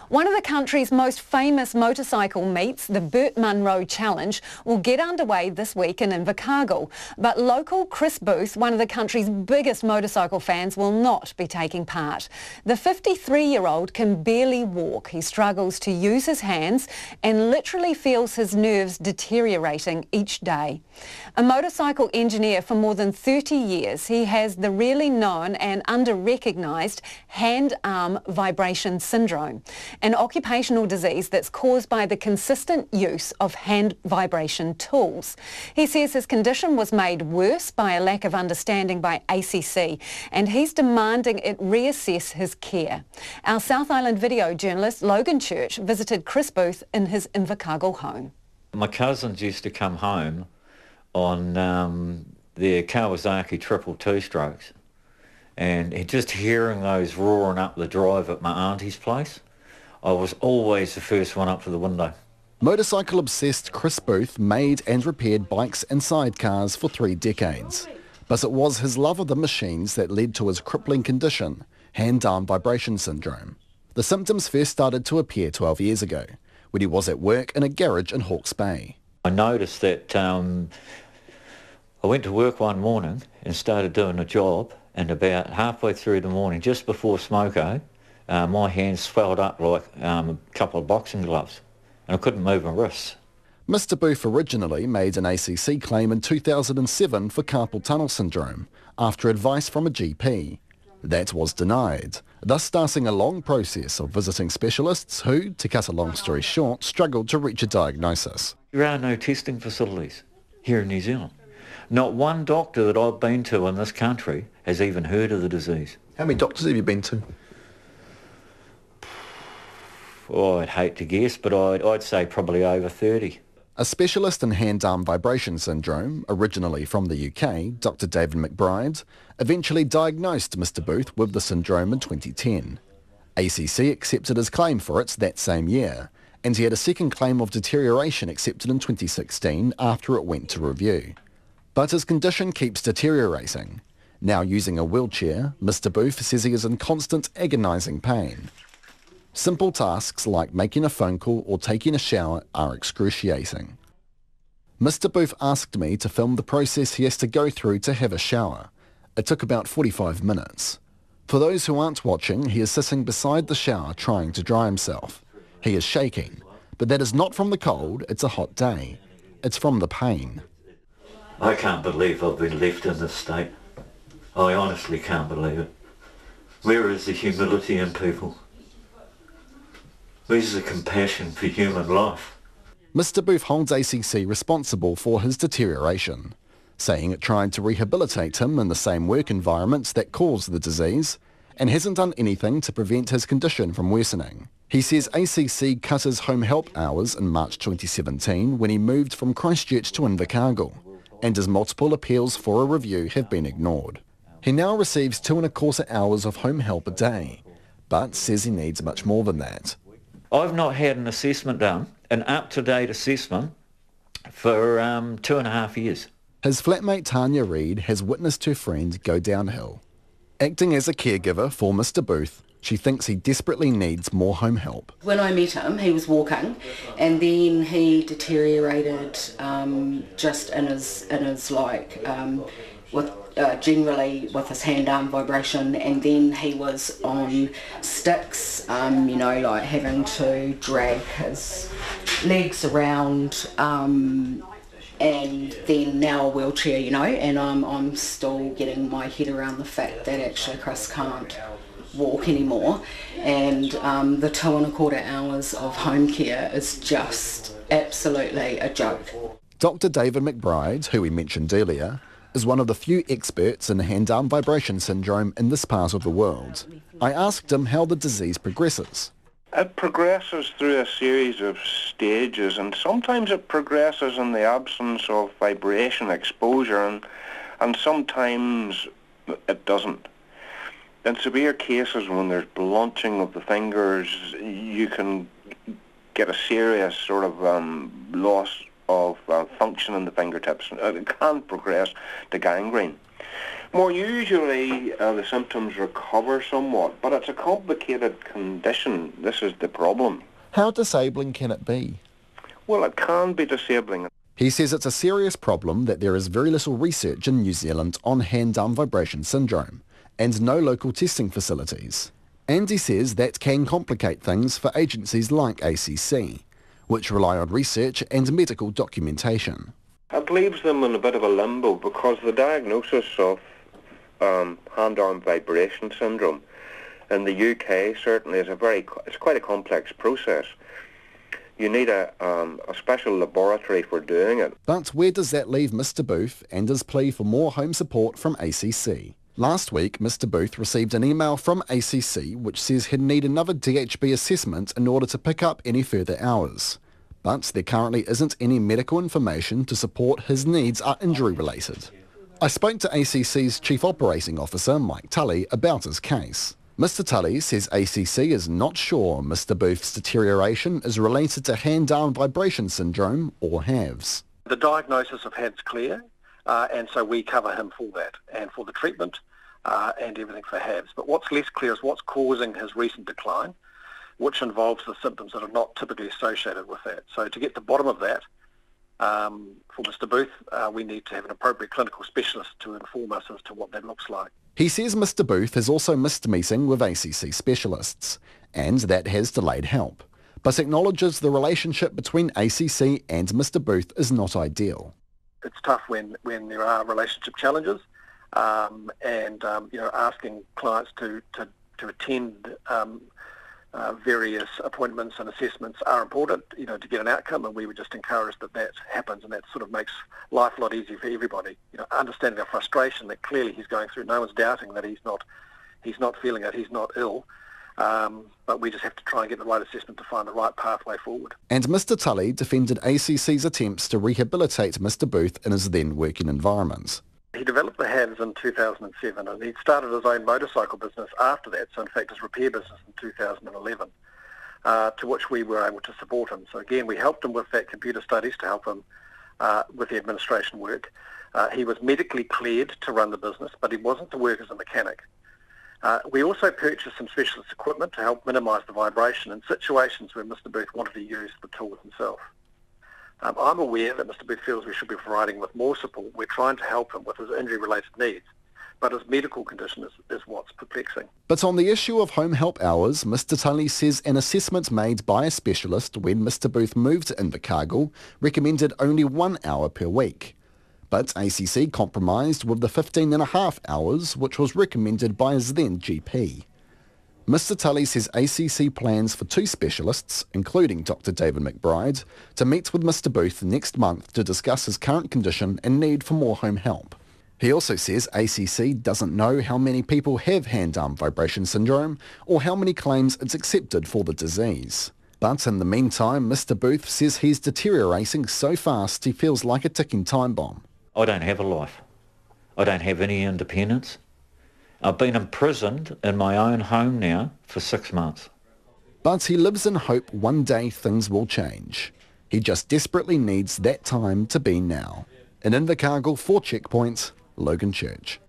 One of the country's most famous motorcycle meets, the Burt Munro Challenge, will get underway this week in Invercargill. But local Chris Booth, one of the country's biggest motorcycle fans, will not be taking part. The 53-year-old can barely walk. He struggles to use his hands and literally feels his nerves deteriorating each day. A motorcycle engineer for more than 30 years, he has the rarely known and under-recognised hand-arm vibration syndrome, an occupational disease that's caused by the consistent use of hand vibration tools. He says his condition was made worse by a lack of understanding by ACC, and he's demanding it reassess his care. Our South Island video journalist Logan Church visited Chris Booth in his Invercargill home. My cousins used to come home on their Kawasaki triple two-strokes, and just hearing those roaring up the drive at my auntie's place, I was always the first one up to the window. Motorcycle-obsessed Chris Booth made and repaired bikes and sidecars for 3 decades. But it was his love of the machines that led to his crippling condition, hand-arm vibration syndrome. The symptoms first started to appear 12 years ago, when he was at work in a garage in Hawke's Bay. I noticed that I went to work one morning and started doing a job, and about halfway through the morning, just before smoko, my hands swelled up like a couple of boxing gloves, and I couldn't move my wrists. Mr Booth originally made an ACC claim in 2007 for carpal tunnel syndrome, after advice from a GP. That was denied, thus starting a long process of visiting specialists who, to cut a long story short, struggled to reach a diagnosis. There are no testing facilities here in New Zealand. Not one doctor that I've been to in this country has even heard of the disease. How many doctors have you been to? Oh, I'd hate to guess, but I'd say probably over 30. A specialist in hand-arm vibration syndrome, originally from the UK, Dr David McBride, eventually diagnosed Mr Booth with the syndrome in 2010. ACC accepted his claim for it that same year, and he had a second claim of deterioration accepted in 2016 after it went to review. But his condition keeps deteriorating. Now using a wheelchair, Mr Booth says he is in constant agonising pain. Simple tasks like making a phone call or taking a shower are excruciating. Mr Booth asked me to film the process he has to go through to have a shower. It took about 45 minutes. For those who aren't watching, he is sitting beside the shower trying to dry himself. He is shaking, but that is not from the cold, it's a hot day. It's from the pain. I can't believe I've been left in this state. I honestly can't believe it. Where is the humility in people? Where's the compassion for human life? Mr Booth holds ACC responsible for his deterioration, saying it tried to rehabilitate him in the same work environments that caused the disease and hasn't done anything to prevent his condition from worsening. He says ACC cut his home help hours in March 2017 when he moved from Christchurch to Invercargill, and his multiple appeals for a review have been ignored. He now receives 2.25 hours of home help a day, but says he needs much more than that. I've not had an assessment done, an up-to-date assessment, for 2.5 years. His flatmate Tanya Reid has witnessed her friend go downhill. Acting as a caregiver for Mr Booth, she thinks he desperately needs more home help. When I met him, he was walking, and then he deteriorated just in his with generally with his hand-arm vibration, and then he was on sticks, like having to drag his legs around, and then now a wheelchair, and I'm still getting my head around the fact that actually Chris can't walk anymore, and the 2.25 hours of home care is just absolutely a joke. Dr David McBride, who we mentioned earlier, is one of the few experts in hand-arm vibration syndrome in this part of the world. I asked him how the disease progresses. It progresses through a series of stages, and sometimes it progresses in the absence of vibration exposure, and sometimes it doesn't. In severe cases, when there's blunting of the fingers, you can get a serious sort of loss of function in the fingertips. It can progress to gangrene. More usually the symptoms recover somewhat, but it's a complicated condition. This is the problem. How disabling can it be? Well, it can be disabling. He says it's a serious problem that there is very little research in New Zealand on hand-arm vibration syndrome and no local testing facilities. And he says that can complicate things for agencies like ACC, which rely on research and medical documentation. It leaves them in a bit of a limbo because the diagnosis of hand-arm vibration syndrome in the UK certainly is it's quite a complex process. You need a special laboratory for doing it. But where does that leave Mr Booth and his plea for more home support from ACC? Last week, Mr Booth received an email from ACC which says he'd need another DHB assessment in order to pick up any further hours. But there currently isn't any medical information to support his needs are injury-related. I spoke to ACC's Chief Operating Officer, Mike Tully, about his case. Mr Tully says ACC is not sure Mr Booth's deterioration is related to hand-arm vibration syndrome or HAVS. The diagnosis of HAVS clear, and so we cover him for that and for the treatment and everything for HAVS. But what's less clear is what's causing his recent decline, which involves the symptoms that are not typically associated with that. So to get to the bottom of that, for Mr Booth, we need to have an appropriate clinical specialist to inform us as to what that looks like. He says Mr Booth has also missed meeting with ACC specialists, and that has delayed help, but acknowledges the relationship between ACC and Mr Booth is not ideal. It's tough when there are relationship challenges, and asking clients to attend various appointments and assessments are important, to get an outcome, and we would just encourage that happens, and that sort of makes life a lot easier for everybody. Understanding the frustration that clearly he's going through. No one's doubting that he's not feeling it, he's not ill, but we just have to try and get the right assessment to find the right pathway forward. And Mr Tully defended ACC's attempts to rehabilitate Mr Booth in his then working environment. He developed the HAVS in 2007, and he'd started his own motorcycle business after that, so in fact his repair business in 2011, to which we were able to support him. So again, we helped him with that computer studies to help him with the administration work. He was medically cleared to run the business, but he wasn't to work as a mechanic. We also purchased some specialist equipment to help minimise the vibration in situations where Mr Booth wanted to use the tools himself. I'm aware that Mr Booth feels we should be providing with more support. We're trying to help him with his injury-related needs, but his medical condition is what's perplexing. But on the issue of home help hours, Mr Tully says an assessment made by a specialist when Mr Booth moved to Invercargill recommended only 1 hour per week. But ACC compromised with the 15.5 hours, which was recommended by his then GP. Mr Tully says ACC plans for 2 specialists, including Dr David McBride, to meet with Mr Booth next month to discuss his current condition and need for more home help. He also says ACC doesn't know how many people have hand-arm vibration syndrome or how many claims it's accepted for the disease. But in the meantime, Mr Booth says he's deteriorating so fast he feels like a ticking time bomb. I don't have a life. I don't have any independence. I've been imprisoned in my own home now for 6 months. But he lives in hope one day things will change. He just desperately needs that time to be now. In Invercargill, for Checkpoint, Logan Church.